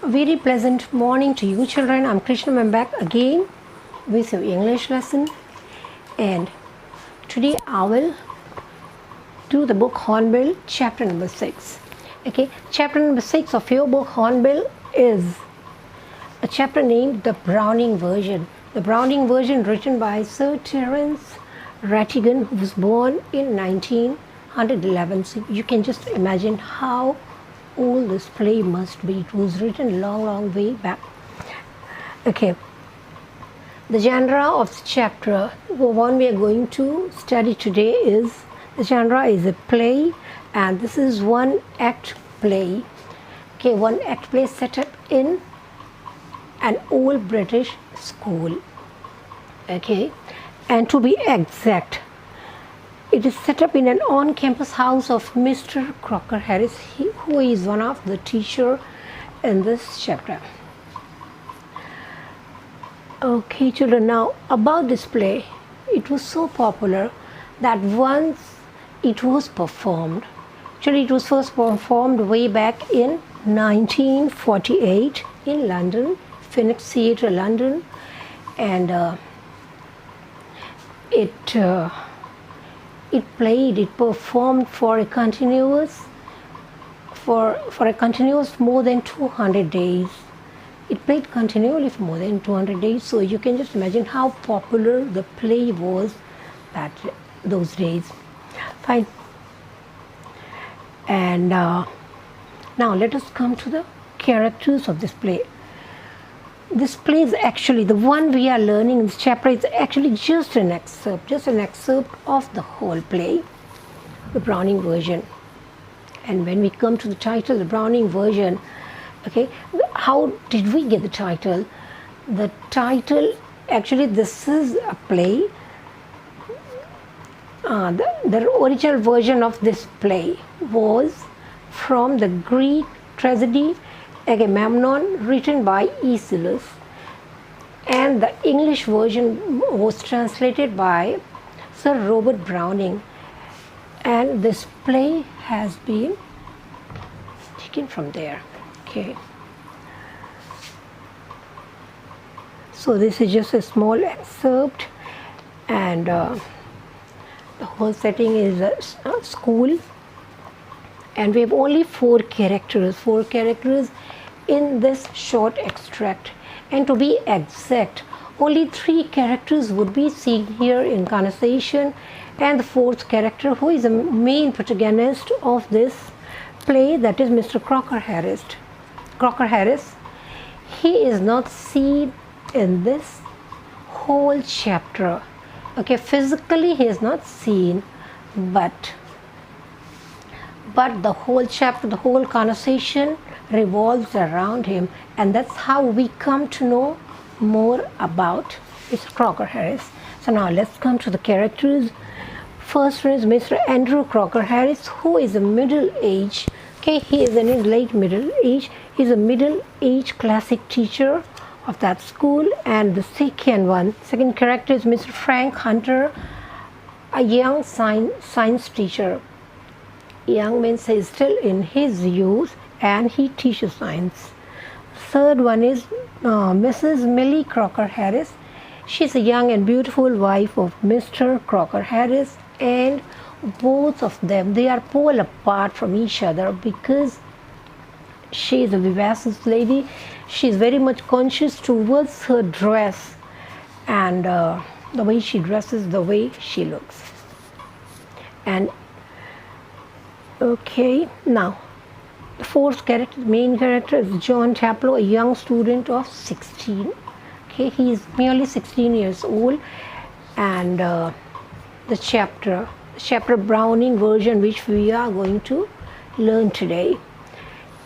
A very pleasant morning to you children. I'm Krishna. I'm back again with your English lesson, and today I will do the book Hornbill chapter number 6. Okay, chapter number 6 of your book Hornbill is a chapter named The Browning Version. The Browning Version written by Sir Terence Rattigan, who was born in 1911. So you can just imagine how old this play must be. It was written long way back. Okay, the genre of the chapter, the one we are going to study today, is the genre is a play, and this is one act play. Okay, one act play set up in an old British school. Okay, and to be exact, it is set up in an on-campus house of Mr. Crocker Harris, who is one of the teacher in this chapter. Okay, children, now about this play, it was so popular that once it was performed, actually it was first performed way back in 1948 in London, Phoenix Theatre, London, and it performed for a continuous more than 200 days. It played continually for more than 200 days, so you can just imagine how popular the play was those days. Fine. And now let us come to the characters of this play. This play is actually, the one we are learning in this chapter, is actually just an excerpt of the whole play, the Browning Version. And when we come to the title, the Browning Version, okay, how did we get the title? The title, actually, this is a play. The original version of this play was from the Greek tragedy Agamemnon, written by Aeschylus, and the English version was translated by Sir Robert Browning, and this play has been taken from there. Okay, so this is just a small excerpt, and the whole setting is a school, and we have only four characters in this short extract, and to be exact, only 3 characters would be seen here in conversation, and the fourth character, who is the main protagonist of this play, that is Mr. Crocker Harris. He is not seen in this whole chapter. Okay, physically he is not seen, but the whole chapter, the whole conversation revolves around him, and that's how we come to know more about Mr. Crocker Harris. So now let's come to the characters. First one is Mr. Andrew Crocker Harris, who is a middle age. Okay, he is in his late middle age. He's a middle age classic teacher of that school. And the second character is Mr. Frank Hunter, a young science teacher. Young means he's still in his youth, and he teaches science. Third one is Mrs. Millie Crocker Harris. She's a young and beautiful wife of Mr. Crocker Harris, and both of them, they are polar apart from each other because she is a vivacious lady. She is very much conscious towards her dress, and the way she dresses, the way she looks. And okay, now the fourth character, main character, is John Chaplow, a young student of 16. Okay, he is merely 16 years old, and the chapter Browning Version, which we are going to learn today,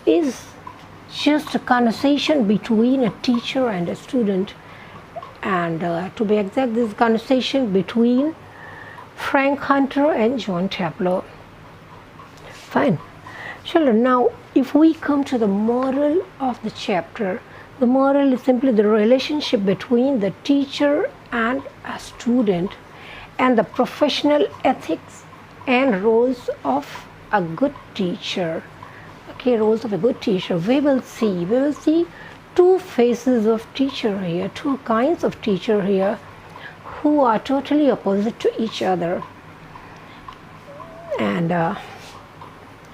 is just a conversation between a teacher and a student, and to be exact, this conversation between Frank Hunter and John Chaplow. Fine. Children, now if we come to the moral of the chapter, the moral is simply the relationship between the teacher and a student, and the professional ethics and roles of a good teacher. Okay, okay, roles of a good teacher, we will see two faces of teacher here, two kinds of teacher here who are totally opposite to each other. And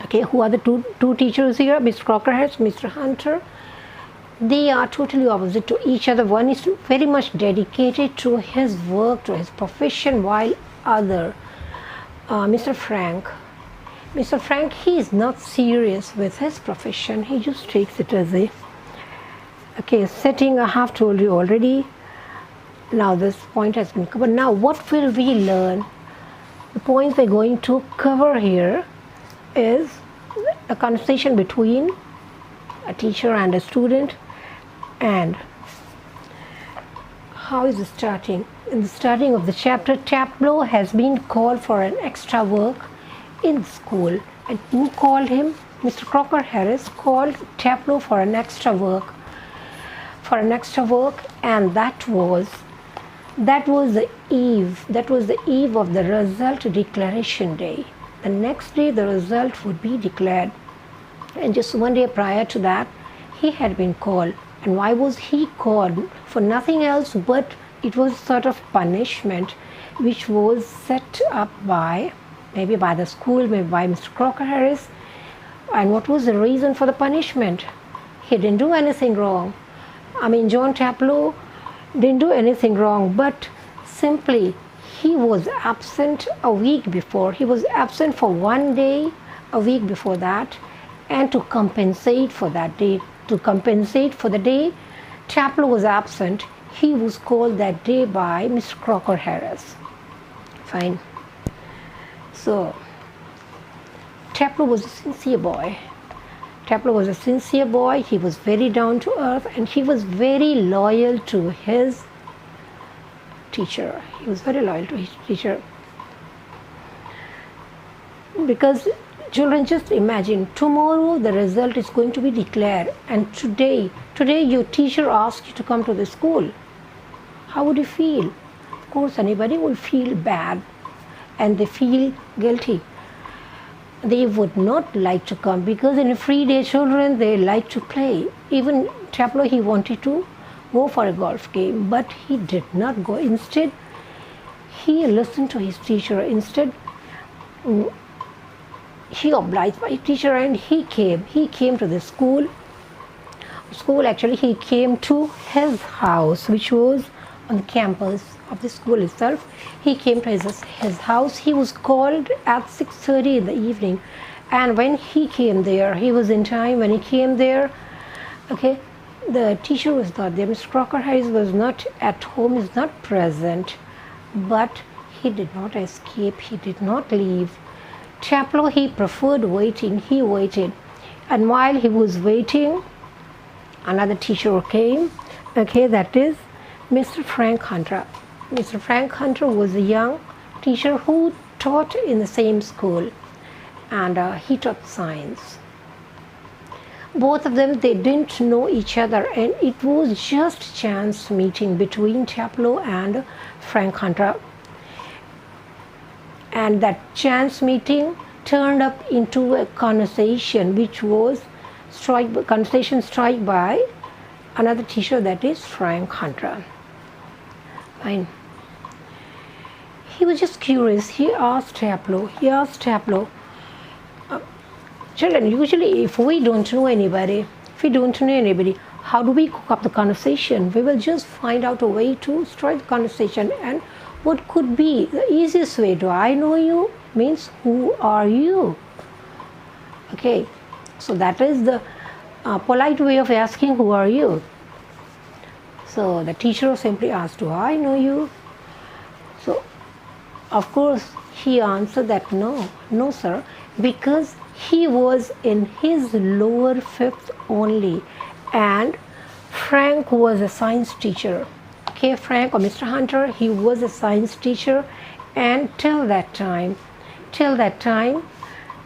okay, who are the two teachers here? Mr. Crocker Harris, Mr. Hunter. They are totally opposite to each other. One is very much dedicated to his work, to his profession, while other, Mr. Frank, he is not serious with his profession. He just takes it as a, okay, setting. I have told you already. Now this point has been covered. Now what will we learn? The points we're going to cover here is a conversation between a teacher and a student, and how is it starting? In the starting of the chapter, Tableau has been called for an extra work in school. And who called him? Mr. Crocker Harris called Tableau for an extra work. And that was the eve of the result declaration day. The next day the result would be declared, and just one day prior to that he had been called. And why was he called? For nothing else but it was sort of punishment which was set up maybe by the school, maybe by Mr. Crocker Harris. And what was the reason for the punishment? He didn't do anything wrong. I mean, John Tableau didn't do anything wrong, but simply he was absent a week before. He was absent for one day a week before that, and to compensate for that day, to compensate for the day Tableau was absent, he was called that day by Mr. Crocker Harris. Fine. So Tableau was a sincere boy. He was very down to earth, and he was very loyal to his teacher. Because children, just imagine, tomorrow the result is going to be declared, and today your teacher asks you to come to the school. How would you feel? Of course, anybody will feel bad, and they feel guilty. They would not like to come, because in a free day, children, they like to play. Even Tableau, he wanted to go for a golf game, but he did not go. Instead, he listened to his teacher. Instead, he obliged by teacher, and he came to the school. Actually, he came to his house, which was on the campus of the school itself. He came to his house. He was called at 6:30 in the evening, and when he came there, he was in time. When he came there, okay, the teacher was not there. Mr. Crocker Harris was not at home, is not present, but he did not escape. He did not leave. Tableau, he preferred waiting. He waited, and while he was waiting, another teacher came. Okay, that is Mr. Frank Hunter. Mr. Frank Hunter was a young teacher who taught in the same school, and he taught science. Both of them, they didn't know each other, and it was just chance meeting between Tableau and Frank Hunter. And that chance meeting turned up into a conversation which was struck by another teacher, that is Frank Hunter. Fine. He was just curious. He asked Tableau, children, usually if we don't know anybody, how do we cook up the conversation? We will just find out a way to strike the conversation. And what could be the easiest way? Do I know you? Means, who are you? Okay, so that is the polite way of asking, who are you? So the teacher simply asked, do I know you? So of course he answered that no sir, because he was in his lower fifth only, and Frank was a science teacher. Okay, Frank or Mr. Hunter, he was a science teacher, and till that time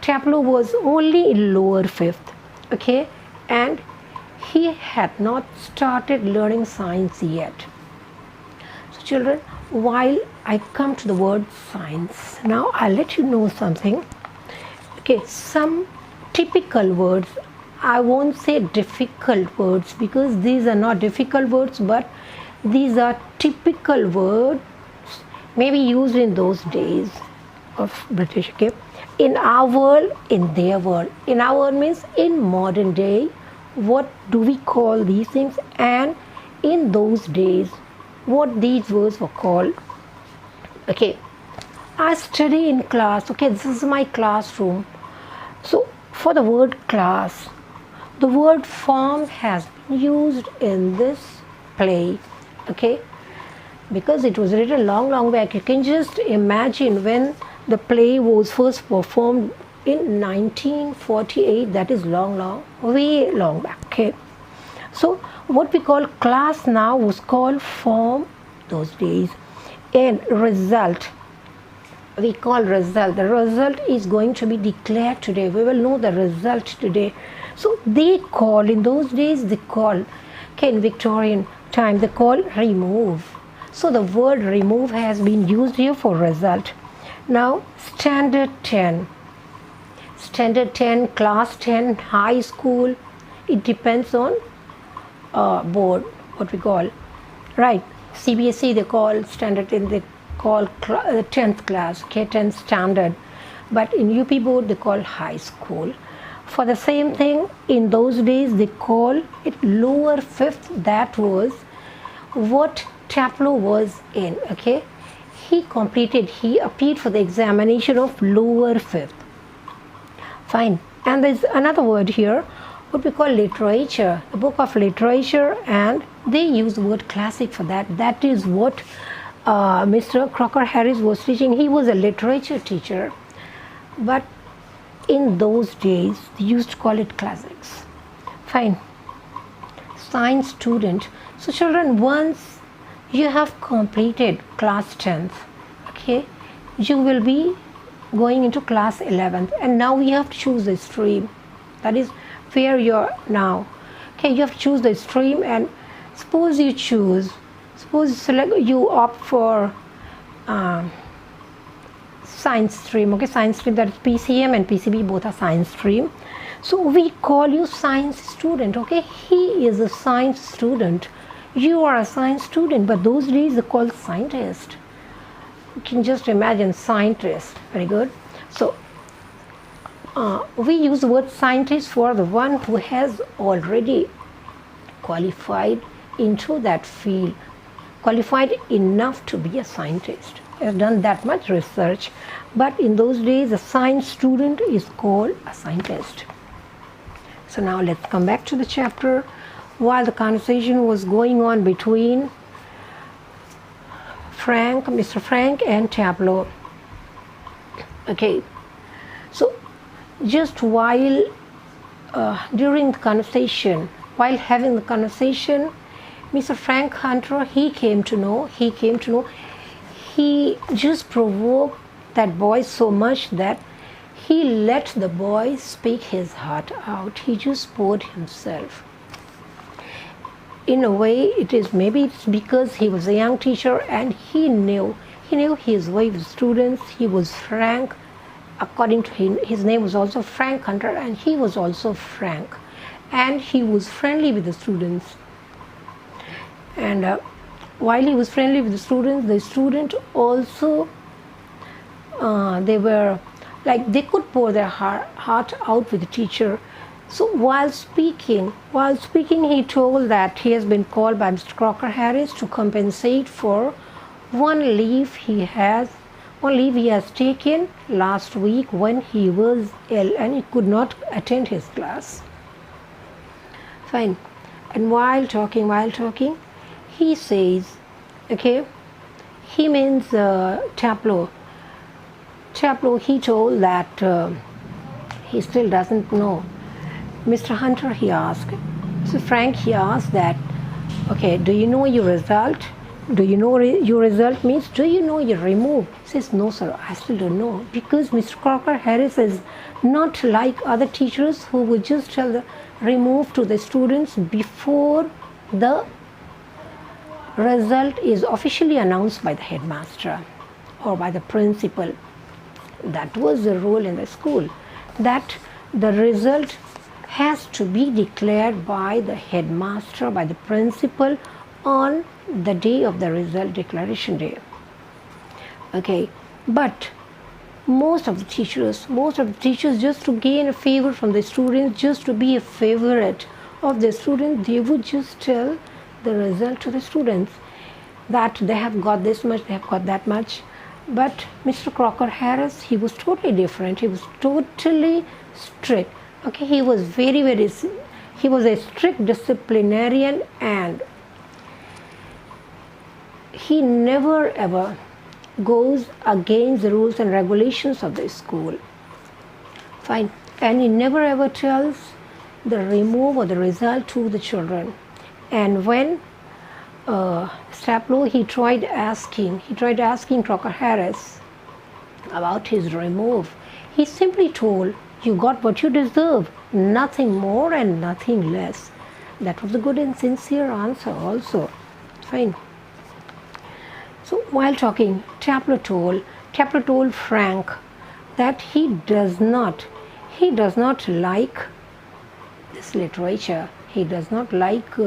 Tableau was only in lower fifth. Okay, and he had not started learning science yet. So children, while I come to the word science, now I'll let you know something. Okay, some typical words I won't say difficult words because these are not difficult words, but these are typical words maybe used in those days of British. Okay, in our world, in their world. In our world means in modern day, what do we call these things, and in those days, what these words were called. Okay, I study in class. Okay, this is my classroom. So for the word class, the word form has been used in this play. Okay, because it was written long back. You can just imagine when the play was first performed in 1948. That is way long back. Okay, so what we call class now was called form those days. And result, we call result. The result is going to be declared today. We will know the result today. So they call, in those days they call, okay, in Victorian time they call remove. So the word remove has been used here for result. Now standard 10, class 10, high school, it depends on board, what we call, right? CBSE they call standard 10, they call 10th class, okay, 10th standard, but in UP board they call high school. For the same thing, in those days they call it lower 5th. That was what Taplow was in. Okay, he appeared for the examination of lower 5th. Fine. And there's another word here, what we call literature, the book of literature, and they use the word classic for that. That is what Mr. Crocker Harris was teaching. He was a literature teacher, but in those days they used to call it classics. Fine. Science student. So children, once you have completed class 10th, okay, you will be going into class 11th, and now we have to choose the stream. That is where you're now. Okay, you have to choose the stream, and suppose you opt for science stream. Okay, science stream, that is PCM and PCB, both are science stream. So we call you science student. Okay, he is a science student, you are a science student, but those days they called scientist. You can just imagine scientist. Very good. So we use the word scientist for the one who has already qualified into that field, qualified enough to be a scientist, has done that much research. But in those days a science student is called a scientist. So now let's come back to the chapter. While the conversation was going on between Mr. Frank and Taplow. Okay, so just while during the conversation, while having the conversation, Mr. Frank Hunter, he came to know, he just provoked that boy so much that he let the boy speak his heart out. He just poured himself. In a way, maybe it's because he was a young teacher and he knew his way with students. He was frank. According to him, his name was also Frank Hunter, and he was also frank, and he was friendly with the students. And while he was friendly with the student also, they were like, they could pour their heart out with the teacher. So while speaking, he told that he has been called by Mr. Crocker Harris to compensate for one leave he has taken last week when he was ill and he could not attend his class. Fine. And while talking, he says, okay, he means Taplow. He told that he still doesn't know. Mr. Hunter, he asked. So Frank, he asked that, okay, do you know your result? Do you know your result means, do you know your remove? He says, no sir, I still don't know, because Mr. Crocker Harris is not like other teachers who would just tell the remove to the students before the result is officially announced by the headmaster or by the principal. That was the rule in the school, that the result has to be declared by the headmaster, by the principal on the day of the result declaration day. Okay, but most of the teachers just to gain a favor from the students, just to be a favorite of the students, they would just tell the result to the students that they have got this much, they have got that much. But Mr. Crocker Harris, he was totally different. He was totally strict. Okay, he was he was a strict disciplinarian, and he never ever goes against the rules and regulations of the school. Fine. And he never ever tells the remove or the result to the children. And when Staplow, he tried asking Crocker Harris about his remove, he simply told, you got what you deserve, nothing more and nothing less. That was a good and sincere answer also. Fine. So while talking, Staplow told Frank that he does not like this literature. He does not like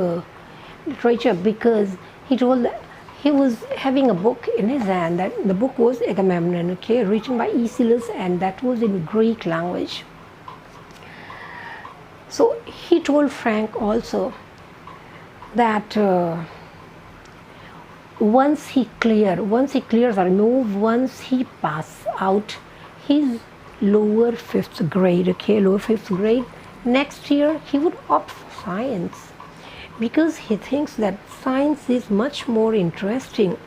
literature because he told that he was having a book in his hand, that the book was Agamemnon, okay, written by Aeschylus, and that was in Greek language. So he told Frank also that once he clears or remove, once he passes out his lower fifth grade, next year he would opt for science, because he thinks that science is much more interesting.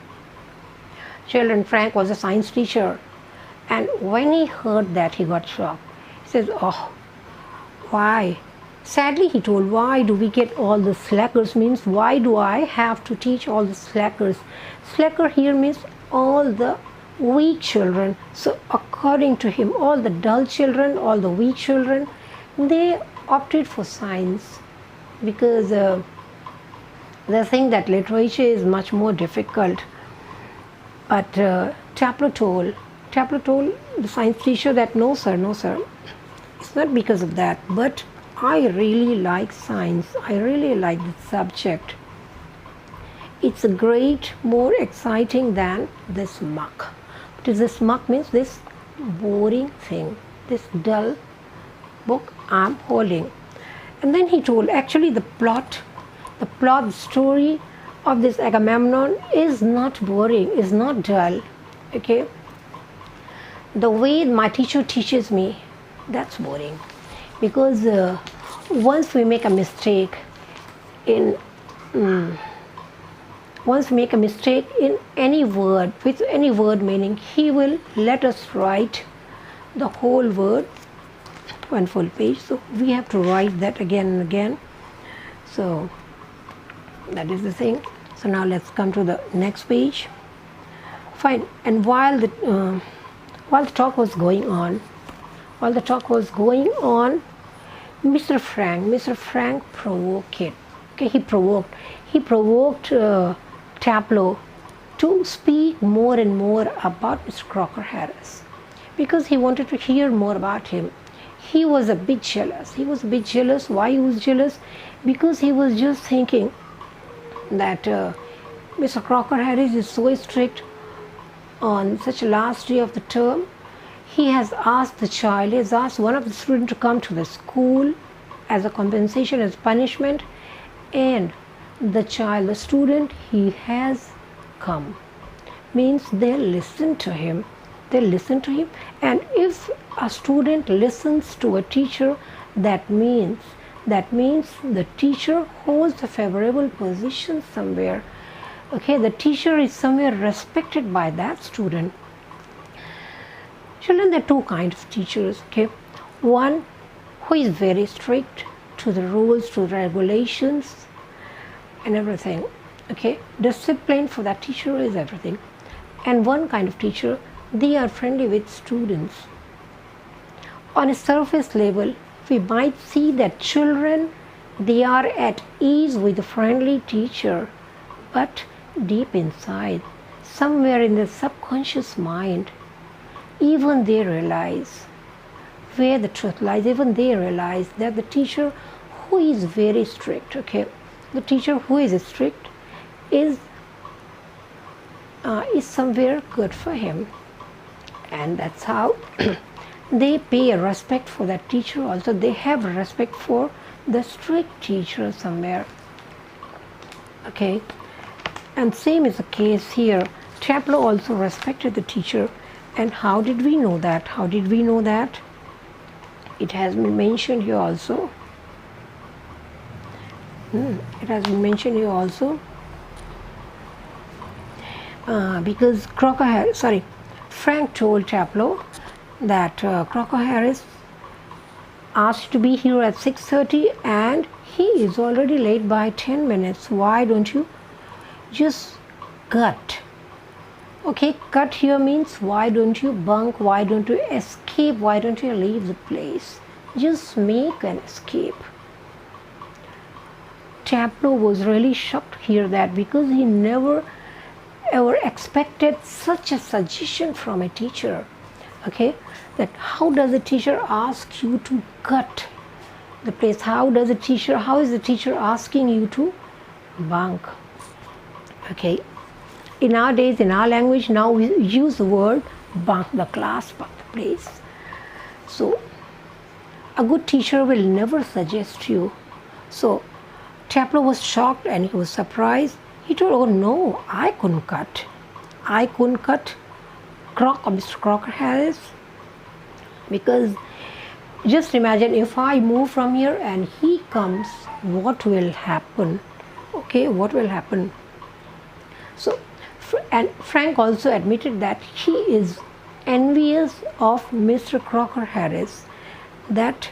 Children, Frank was a science teacher, and when he heard that, he got shocked. He says, oh, why? Sadly, he told, why do we get all the slackers? Means, why do I have to teach all the slackers? Slacker here means all the weak children. So according to him, all the dull children, all the weak children, they opted for science because they think that literature is much more difficult. But Staplow told the science teacher that no sir, it's not because of that, but I really like science. I really like the subject. It's a great, more exciting than this muck. Because this muck means this boring thing, this dull book I'm holding. And then he told, actually the plot, the story of this Agamemnon is not boring, is not dull. Okay? The way my teacher teaches me, that's boring. Because once we make a mistake in any word, with any word meaning, he will let us write the whole word, one full page. So we have to write that again and again. So that is the thing. So now let's come to the next page. Fine. And while the talk was going on, Mr. Frank provoked it. Okay, he provoked Staplow to speak more and more about Mr. Crocker Harris, because he wanted to hear more about him. He was a bit jealous. Why he was jealous? Because he was just thinking that Mr. Crocker Harris is so strict on such a last day of the term. He has asked one of the students to come to the school as a compensation, as punishment, and the student, he has come. Means they listen to him. And if a student listens to a teacher, that means the teacher holds a favorable position somewhere. Okay, the teacher is somewhere respected by that student. Children, there are two kinds of teachers. Okay, one who is very strict to the rules, to the regulations and everything. Okay, discipline for that teacher is everything. And one kind of teacher, they are friendly with students. On a surface level, we might see that children, they are at ease with a friendly teacher, but deep inside, somewhere in the subconscious mind, even they realize where the truth lies. Even they realize that the teacher who is very strict, okay, the teacher who is strict is somewhere good for him, and that's how they pay a respect for that teacher. Also, they have a respect for the strict teacher somewhere. Okay, and same is the case here. Chaplow also respected the teacher. And how did we know that? How did we know that? It has been mentioned here also. It has been mentioned here also. Because Frank told Chaplow that Crocker Harris asked to be here at 6:30 and he is already late by 10 minutes. Why don't you just cut? Okay, cut here means why don't you bunk, why don't you escape, why don't you leave the place? Just make an escape. Chaplow was really shocked to hear that because he never ever expected such a suggestion from a teacher. Okay, that how does a teacher ask you to cut the place? How is the teacher asking you to bunk? Okay. In our days, in our language, now we use the word bunk the class, bunk the place. So, a good teacher will never suggest you. So, Chaplow was shocked and he was surprised. He told, oh no, I couldn't cut. I couldn't cut Mr. Crocker Harris, because just imagine if I move from here and he comes, what will happen? Okay, what will happen? So, and Frank also admitted that he is envious of Mr. Crocker Harris, that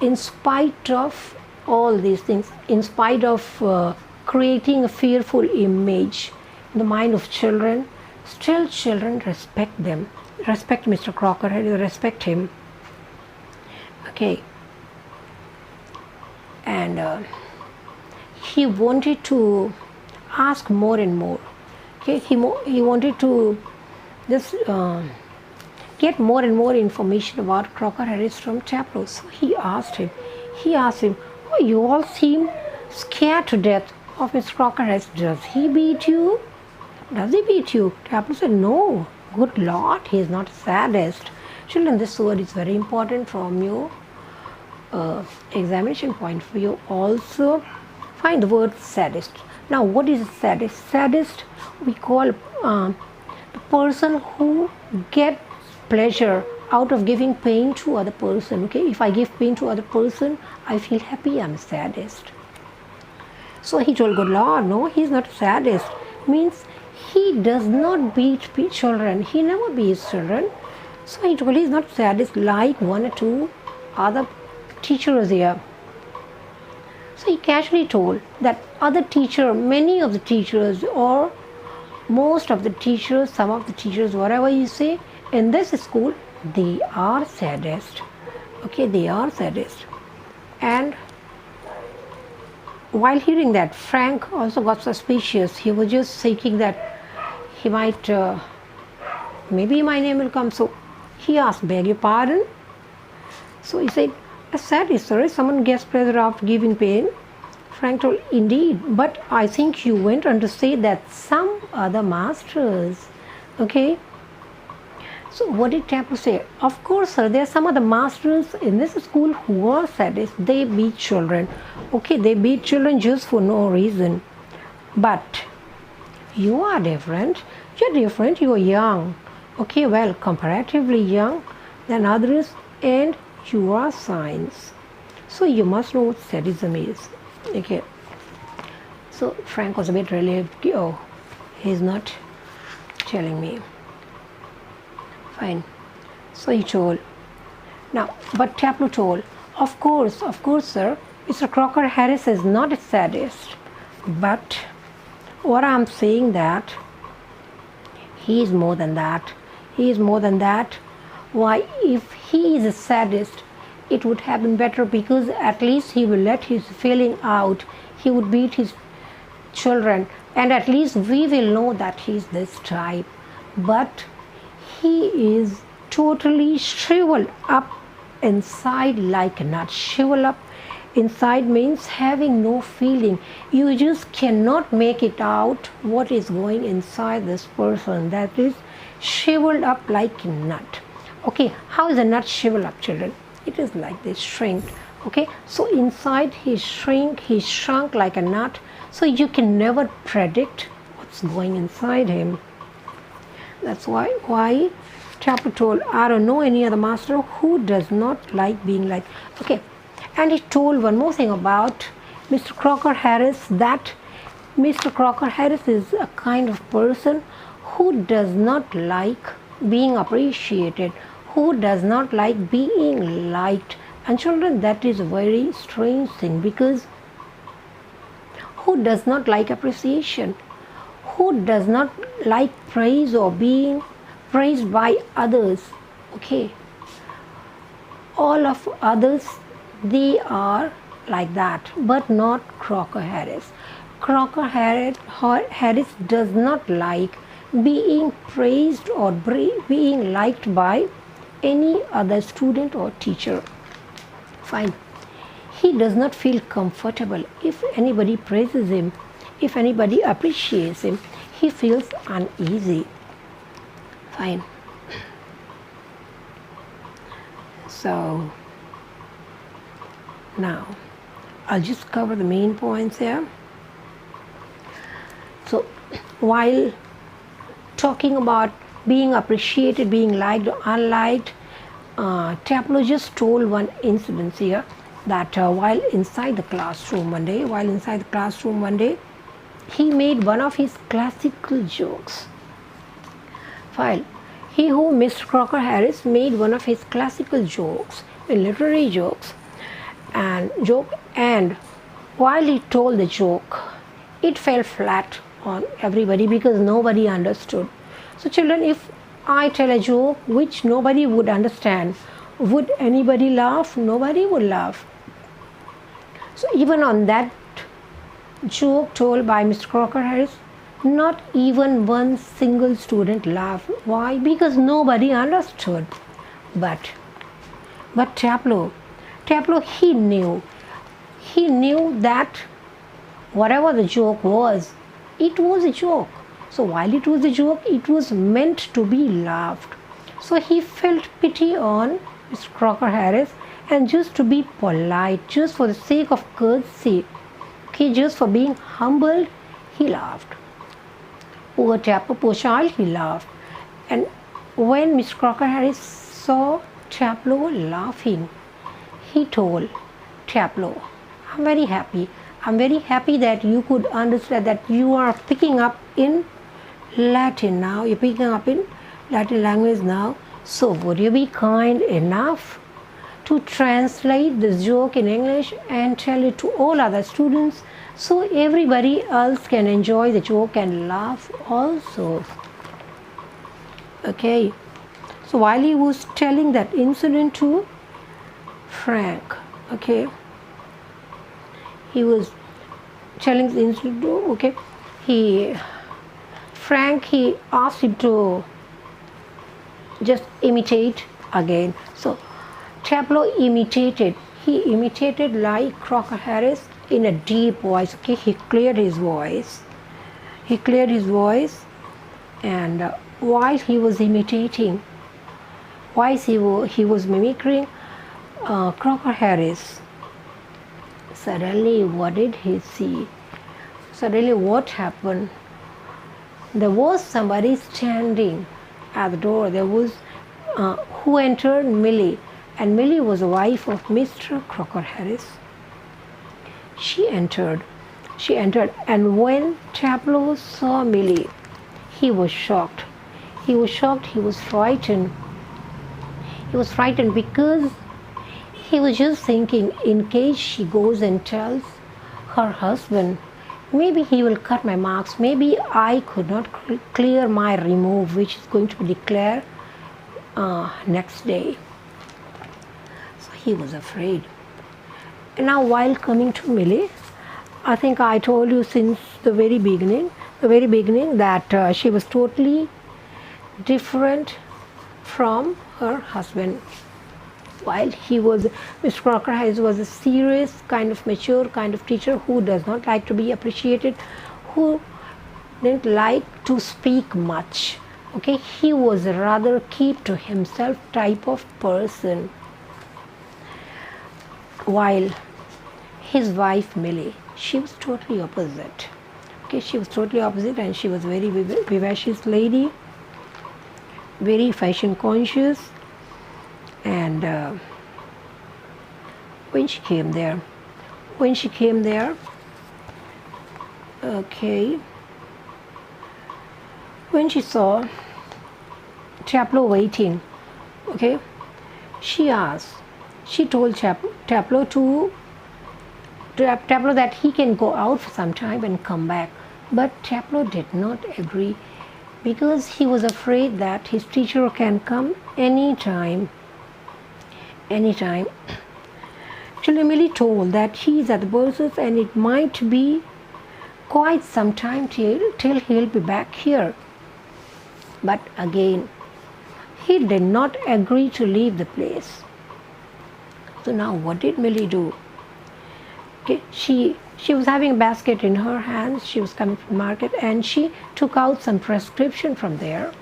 in spite of all these things, in spite of creating a fearful image in the mind of children, still children respect them, respect Mr. Crocker Harris, respect him. Okay. And he wanted to ask more and more. Okay, he wanted to just get more and more information about Crocker Harris from Chaplow. So he asked him, oh, you all seem scared to death of Mr. Crocker Harris. Does he beat you? Chaplow said, no, good Lord, he is not a sadist. Children, this word is very important from your examination point of view. Also, find the word sadist. Now, what is a sadist? Sadist, we call the person who gets pleasure out of giving pain to other person. Okay, if I give pain to other person, I feel happy. I'm a sadist. So he told, good Lord, no, he's not a sadist. Means he does not beat children. He never beats children. So he told, he's not a sadist like one or two other teachers here. So he casually told that many of the teachers, or most of the teachers, some of the teachers, whatever you say, in this school, they are sadist. Okay, they are sadist. And while hearing that, Frank also got suspicious. He was just thinking that he might, maybe my name will come. So he asked, beg your pardon? So he said, a sadist, sir, someone gets pleasure after giving pain. Frank told, indeed, but I think you went on to say that some other masters. Okay. So what did Chaplow say? Of course, sir, there are some other masters in this school who are sadists. They beat children. Okay, they beat children just for no reason. But you are different. You're different. You are young. Okay, well, comparatively young than others, and you are science. So you must know what sadism is. Okay. So Frank was a bit relieved. Oh, he's not telling me. Fine. So he told. Now, but Chaplow told, of course, sir, Mr. Crocker Harris is not a sadist. But what I'm saying that he is more than that. He is more than that. Why, if he is a sadist, it would have been better, because at least he will let his feeling out. He would beat his children, and at least we will know that he is this type. But he is totally shriveled up inside like a nut. Shrivel up inside means having no feeling. You just cannot make it out what is going inside this person. That is shriveled up like a nut. Okay, how is a nut shriveled up, children? It is like this, shrink. Okay, so inside he shrunk like a nut. So you can never predict what's going inside him. That's why Chapter told, I don't know any other master who does not like being liked. Okay, and he told one more thing about Mr. Crocker Harris, that Mr. Crocker Harris is a kind of person who does not like being appreciated, who does not like being liked. And children, that is a very strange thing, because who does not like appreciation? Who does not like praise or being praised by others? Okay, all of others, they are like that, but not Crocker Harris. Crocker Harris does not like being praised or being liked by any other student or teacher. Fine. He does not feel comfortable if anybody praises him, if anybody appreciates him. He feels uneasy. Fine. So now I'll just cover the main points here. So while talking about being appreciated, being liked or unliked, Tableau just told one incident here, that while inside the classroom one day, he made one of his classical jokes. Mr. Crocker Harris made one of his classical jokes, literary jokes, and while he told the joke, it fell flat on everybody because nobody understood. So children, if I tell a joke which nobody would understand, would anybody laugh? Nobody would laugh. So even on that joke told by Mr. Crocker Harris, not even one single student laughed. Why? Because nobody understood. But Tableau, he knew that whatever the joke was, it was a joke. So while it was a joke, it was meant to be laughed. So he felt pity on Mr. Crocker Harris, and just to be polite, just for the sake of courtesy, okay, just for being humbled, he laughed. Poor Tableau, poor child, he laughed. And when Mr. Crocker Harris saw Tableau laughing, he told Tableau, I'm very happy that you could understand, that you are picking up in Latin now, you're picking up in Latin language now. So would you be kind enough to translate this joke in English and tell it to all other students, so everybody else can enjoy the joke and laugh also? Okay, so while he was telling that incident to Frank, okay, he was telling the incident to, Frank, he asked him to just imitate again. So Tableau imitated. He imitated like Crocker Harris in a deep voice. Okay, he cleared his voice. And while he was imitating, while he was mimicking Crocker Harris, suddenly what did he see? Suddenly what happened? There was somebody standing at the door. There was who entered? Millie. And Millie was the wife of Mr. Crocker Harris. She entered, and when Tableau saw Millie, he was shocked. He was frightened. He was frightened because he was just thinking, in case she goes and tells her husband, maybe he will cut my marks, maybe I could not clear my remove, which is going to be declared next day. So he was afraid. And now while coming to Millie, I think I told you since the very beginning that she was totally different from her husband. while Mr. Crocker Harris was a serious, kind of mature kind of teacher who does not like to be appreciated, who didn't like to speak much. Okay, he was a rather keep to himself type of person. While his wife Millie, she was totally opposite. Okay, she was totally opposite, and she was very vivacious lady, very fashion conscious. And when she came there, okay, when she saw Chaplow waiting, okay, she told Chaplow that he can go out for some time and come back. But Chaplow did not agree because he was afraid that his teacher can come anytime. Actually, Millie told that he is at the Bursars and it might be quite some time till he'll be back here. But again, he did not agree to leave the place. So now what did Millie do? Okay, she was having a basket in her hands. She was coming from the market and she took out some prescription from there.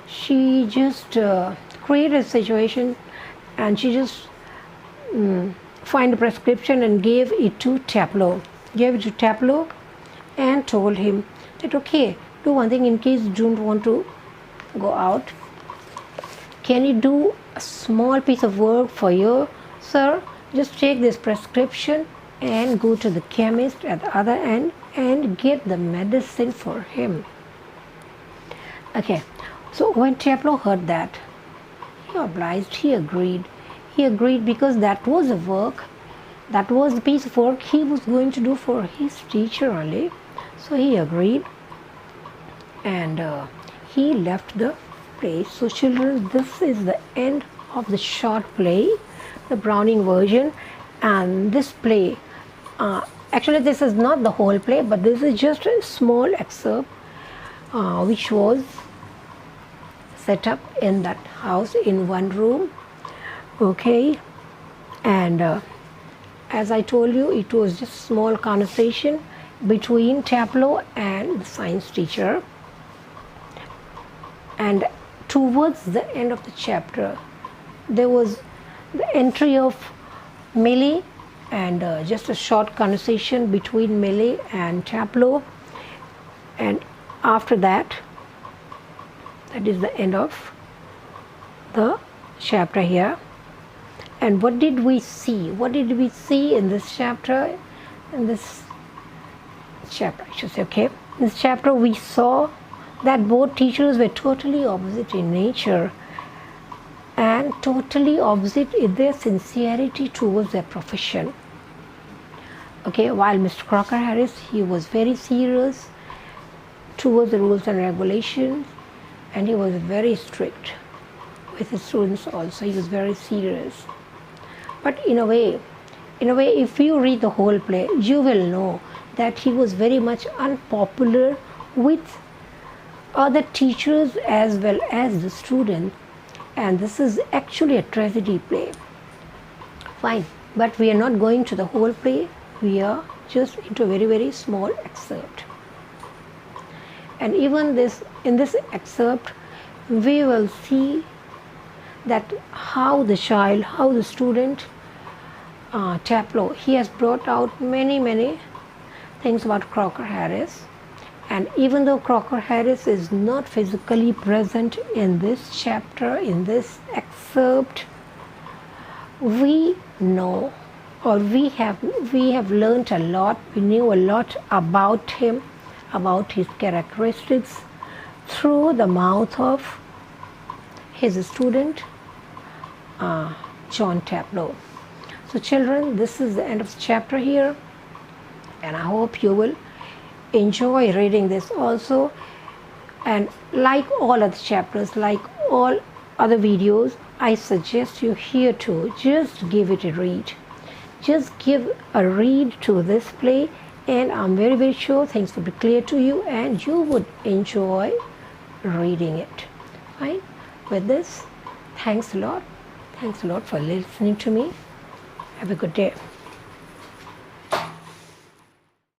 She just created a situation and she just find a prescription and gave it to Chaplow. And told him that, okay, do one thing in case you don't want to go out. Can you do a small piece of work for you, sir? Just take this prescription and go to the chemist at the other end and get the medicine for him. Okay, so when Chaplow heard that, he agreed. He agreed because that was the piece of work he was going to do for his teacher only. So he agreed and he left the place. So children, this is the end of the short play, the Browning version. And this play, actually this is not the whole play, but this is just a small excerpt which was set up in that house in one room. Okay, and as I told you, it was just small conversation between Chaplow and the science teacher. And towards the end of the chapter, there was the entry of Millie and just a short conversation between Millie and Chaplow. And after that is the end of the chapter here. And what did we see? What did we see in this chapter? In this chapter, I should say, okay. In this chapter, we saw that both teachers were totally opposite in nature and totally opposite in their sincerity towards their profession. Okay, while Mr. Crocker Harris, he was very serious towards the rules and regulations, and he was very strict with his students also. He was very serious. But in a way, if you read the whole play, you will know that he was very much unpopular with other teachers as well as the students. And this is actually a tragedy play. Fine, but we are not going to the whole play. We are just into a very, very small excerpt. And even in this excerpt, we will see that how the student Chaplow, he has brought out many things about Crocker Harris. And even though Crocker Harris is not physically present in this chapter, in this excerpt, we know, or we have learned a lot, we knew a lot about him, about his characteristics through the mouth of his student John Chaplow. So children, this is the end of the chapter here, and I hope you will enjoy reading this also. And like all other chapters, like all other videos, I suggest you here to just give it a read. Just give a read to this play, and I'm very, very sure things will be clear to you and you would enjoy reading it. Fine. With this, thanks a lot. Thanks a lot for listening to me. Have a good day.